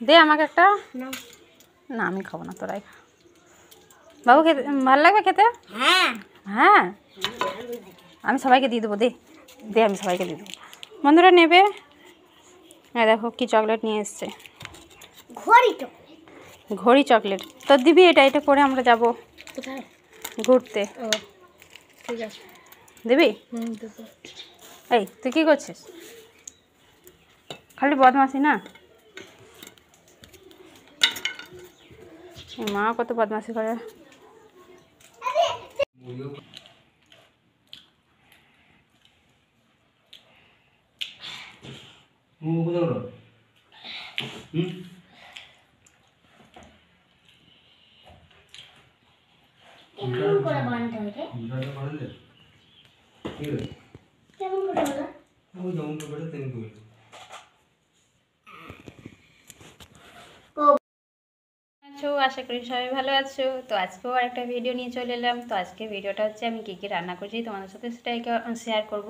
দে আমাকে একটা। না আমি খাবো না, তোরাই খা। বাবু খেতে ভালো লাগবে খেতে? হ্যাঁ হ্যাঁ, আমি সবাইকে দিয়ে দেবো। দে দে আমি সবাইকে দিয়ে দেবো। বন্ধুরা নেবে। হ্যাঁ দেখো কি চকলেট নিয়ে এসছে। ঘড়ি চকলেট তো দিবি? এটা পরে আমরা যাব কোথায়? ঘুরতে। ও ঠিক আছে, দিবি? দেবো। এই তুই কী করছিস? খালি বদমাসি না? মা কত বদমাসি করে। কেমন করে বানতে হবে? কেমন করে বলো? আছো, আশা করি সবাই ভালো আছো। তো আজকেও আর একটা ভিডিও নিয়ে চলে এলাম। তো আজকে ভিডিওটা হচ্ছে আমি কী কী রান্না করছি তোমাদের সাথে সেটাই শেয়ার করব।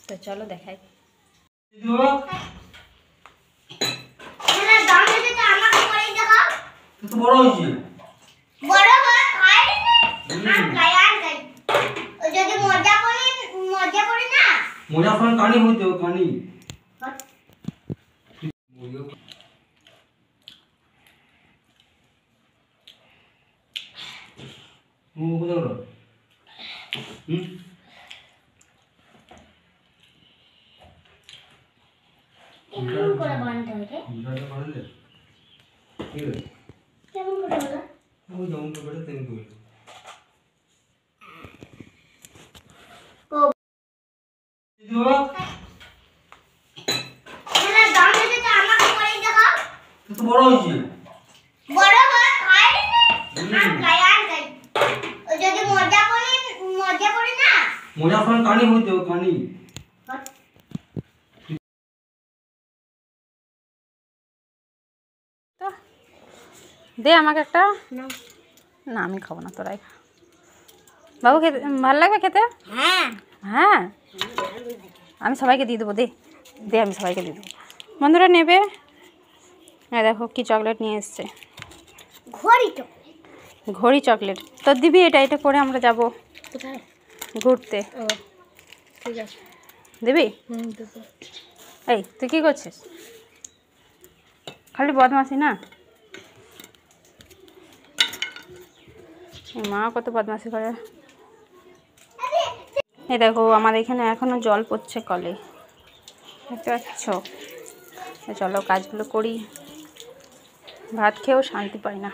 তো চলো দেখাই। মজা ফোন কানি হইতো কানি কেমন করে বানতে হবে? কেমন করে বলো? বড় হয়েছে মজা ফোন কানি হইতো কানি তো দে আমাকে একটা। না আমি খাবো না, তোরাই খা। বাবু খেতে ভালো লাগবে খেতে? হ্যাঁ হ্যাঁ, আমি সবাইকে দিয়ে দেবো। দে দে আমি সবাইকে দিয়ে দেবো। বন্ধুরা নেবে। হ্যাঁ দেখো কি চকলেট নিয়ে এসছে। ঘড়ি চকলেট তো দিবি? এটা পরে আমরা যাব কোথায়? ঘুরতে। ও ঠিক আছে, দিবি? দেবো। এই তুই কী করছিস? খালি বদমাসি না? মা কত বদমাসি করে। এই দেখো আমার এখানে এখনও জল পড়ছে কলে, দেখতে পাচ্ছ? চলো কাজগুলো করি, ভাত খেয়েও শান্তি পাই না।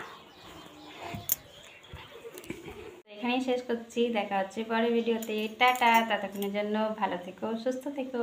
এখানেই শেষ করছি, দেখা হচ্ছে পরের ভিডিওতে। টাটা, ততক্ষণের জন্য ভালো থেকো, সুস্থ থেকো।